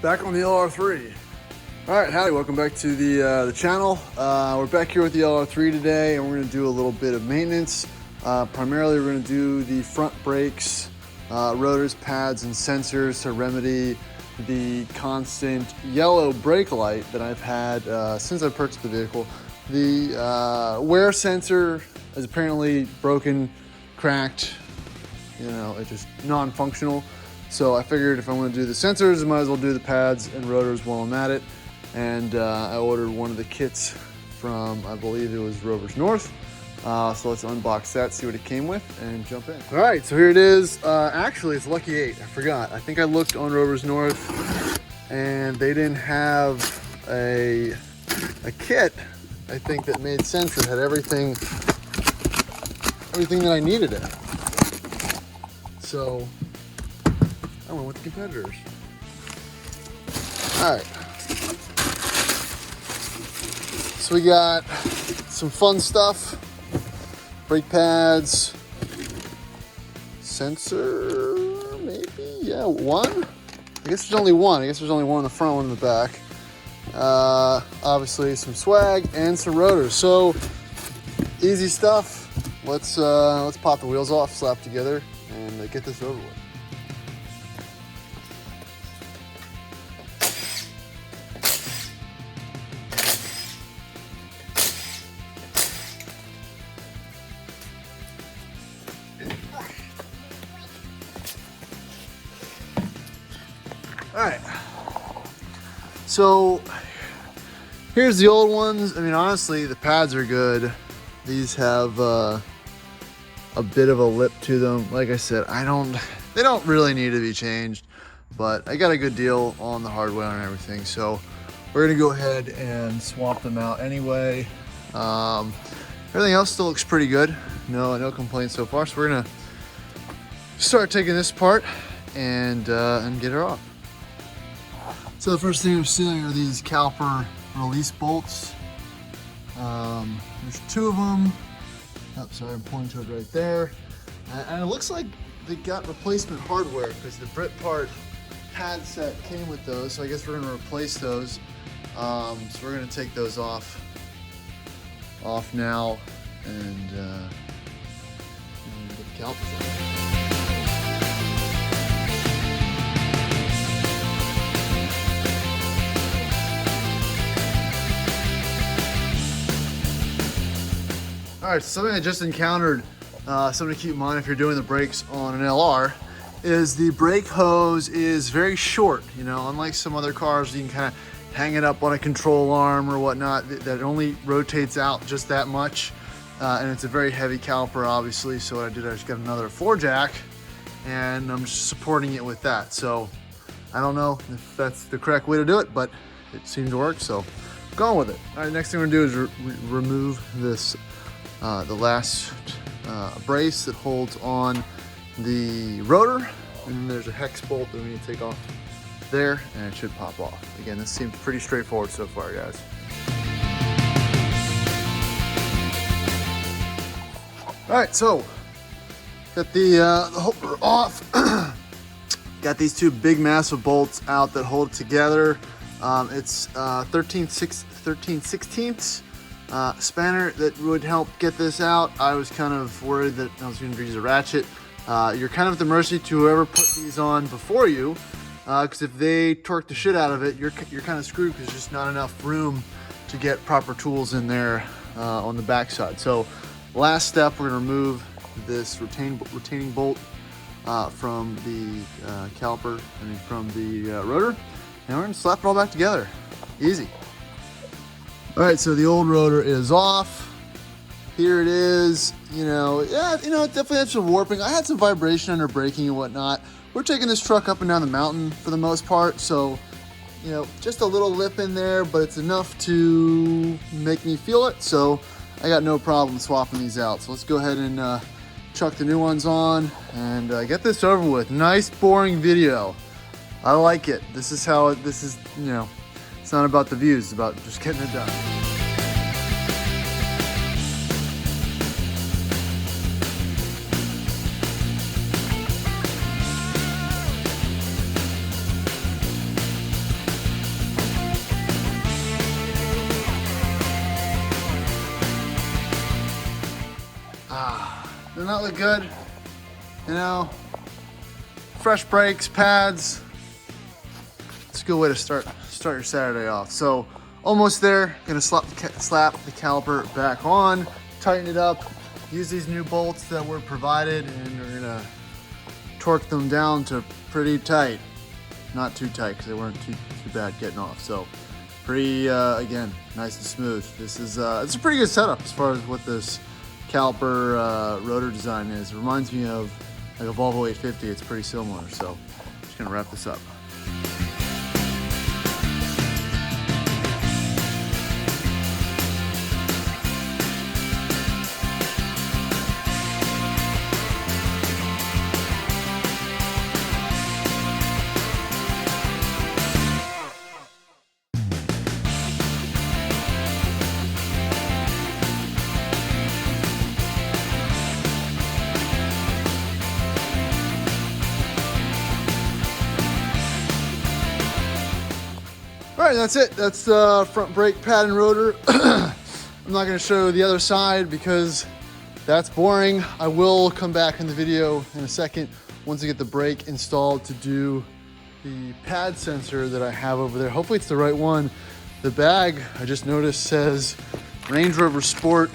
Back on the LR3. All right, howdy, welcome back to the channel. We're back here with the LR3 today, and we're gonna do a little bit of maintenance. Primarily, we're gonna do the front brakes, rotors, pads, and sensors to remedy the constant yellow brake light that I've had since I purchased the vehicle. The wear sensor is apparently broken, cracked, you know, it's just non-functional. So I figured if I'm gonna do the sensors, I might as well do the pads and rotors while I'm at it. And I ordered one of the kits from, I believe it was Rovers North. So let's unbox that, see what it came with, and jump in. All right, so here it is. Actually, it's Lucky 8, I forgot. I think I looked on Rovers North and they didn't have a kit, I think, that made sense, that had everything that I needed in it. So I went with the competitors. All right. So we got some fun stuff. Brake pads. Sensor, maybe? Yeah, one? I guess there's only one. I guess there's only one in the front, one in the back. Obviously some swag and some rotors. So easy stuff. Let's pop the wheels off, slap together, and get this over with. All right, so here's the old ones. I mean, honestly, the pads are good. These have a bit of a lip to them. Like I said, they don't really need to be changed, but I got a good deal on the hardware and everything. So we're gonna go ahead and swap them out anyway. Everything else still looks pretty good. No complaints so far. So we're gonna start taking this apart and get her off. So the first thing I'm sealing are these Caliper release bolts. There's two of them. Oh, sorry, I'm pointing to it right there. And it looks like they got replacement hardware because the Brit part pad set came with those. So I guess we're gonna replace those. So we're gonna take those off now and get the calipers on. All right, something I just encountered, something to keep in mind if you're doing the brakes on an LR, is the brake hose is very short. You know, unlike some other cars, you can kind of hang it up on a control arm or whatnot, that only rotates out just that much. And it's a very heavy caliper, obviously. So what I did, I just got another 4-jack and I'm just supporting it with that. So I don't know if that's the correct way to do it, but it seemed to work, so I'm going with it. All right, next thing we're gonna do is remove this the last brace that holds on the rotor, and then there's a hex bolt that we need to take off there, and it should pop off. Again, this seems pretty straightforward so far, guys. All right, so got the holder off. Got these two big massive bolts out that hold it together. It's 13/16 spanner that would help get this out. I was kind of worried that I was going to use a ratchet. You're kind of at the mercy to whoever put these on before you, because if they torque the shit out of it, you're kind of screwed, because there's just not enough room to get proper tools in there on the backside. So last step, we're going to remove this retaining bolt from the caliper, from the rotor, and we're going to slap it all back together. Easy. All right, so the old rotor is off. Here it is. You know, yeah, you know, it definitely had some warping. I had some vibration under braking and whatnot. We're taking this truck up and down the mountain for the most part, so, you know, just a little lip in there, but it's enough to make me feel it, so I got no problem swapping these out. So let's go ahead and chuck the new ones on and get this over with. Nice, boring video. I like it. This is how this is, you know, it's not about the views, it's about just getting it done. Does not look good? You know, fresh brakes, pads. It's a good way to start your Saturday off. So almost there. Gonna slap the caliper back on, tighten it up, use these new bolts that were provided, and we're gonna torque them down to pretty tight. Not too tight because they weren't too bad getting off. So pretty, again, nice and smooth. This is it's a pretty good setup as far as what this caliper rotor design is. It reminds me of like a Volvo 850. It's pretty similar. So just gonna wrap this up. All right, that's it. That's the front brake pad and rotor. I'm not gonna show the other side because that's boring. I will come back in the video in a second once I get the brake installed to do the pad sensor that I have over there. Hopefully it's the right one. The bag, I just noticed, says Range Rover Sport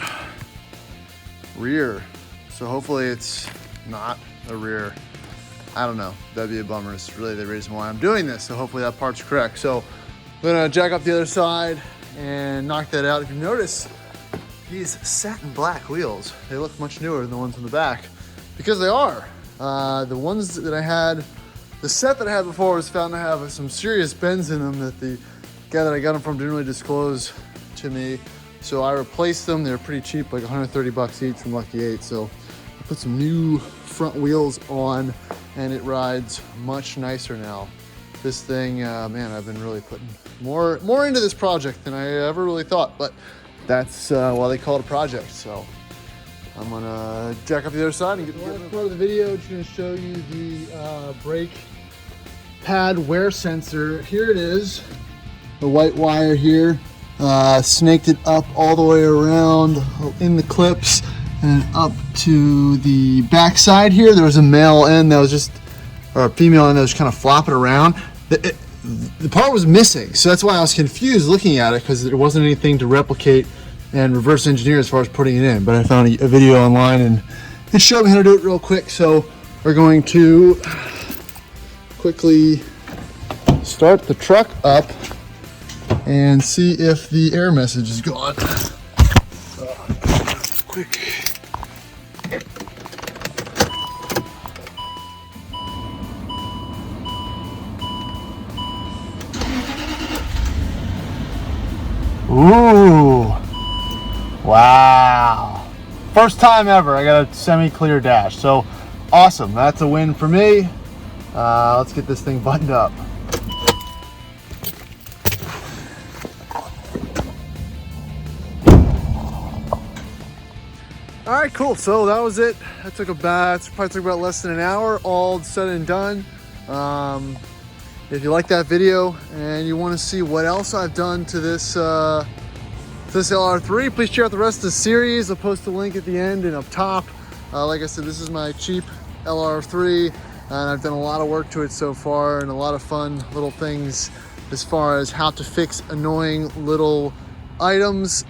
rear. So hopefully it's not a rear. I don't know, that'd be a bummer. It's really the reason why I'm doing this. So hopefully that part's correct. So I'm gonna jack up the other side and knock that out. If you notice, these satin black wheels, they look much newer than the ones in the back because they are. The ones that I had, the set that I had before was found to have some serious bends in them that the guy that I got them from didn't really disclose to me. So I replaced them. They were pretty cheap, like 130 bucks each from Lucky 8. So I put some new front wheels on and it rides much nicer now. This thing, man, I've been really putting more into this project than I ever really thought, but that's why they call it a project. So I'm gonna jack up the other side and get the last part of the video. Just gonna show you the brake pad wear sensor. Here it is, the white wire here. Snaked it up all the way around in the clips and up to the back side here. There was a male end that was just, or a female end that was kind of flopping around. The part was missing, so that's why I was confused looking at it, because there wasn't anything to replicate and reverse engineer as far as putting it in. But I found a video online and it showed me how to do it real quick. So we're going to quickly start the truck up and see if the error message is gone. Quick. Ooh, wow. First time ever I got a semi-clear dash, so awesome. That's a win for me. Let's get this thing buttoned up. All right, cool. So that was it. That took probably took about less than an hour, all said and done. If you like that video and you want to see what else I've done to this LR3, please check out the rest of the series. I'll post the link at the end and up top. Like I said, this is my cheap LR3, and I've done a lot of work to it so far and a lot of fun little things as far as how to fix annoying little items,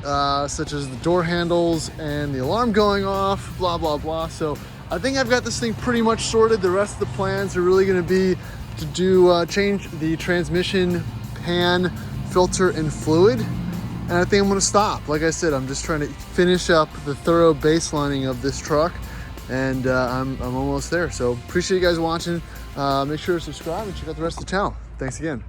such as the door handles and the alarm going off, blah, blah, blah. So I think I've got this thing pretty much sorted. The rest of the plans are really going to be to do change the transmission pan filter and fluid, and I think I'm going to stop. Like I said, I'm just trying to finish up the thorough baselining of this truck, and I'm almost there. So appreciate you guys watching. Make sure to subscribe and check out the rest of the channel. Thanks again.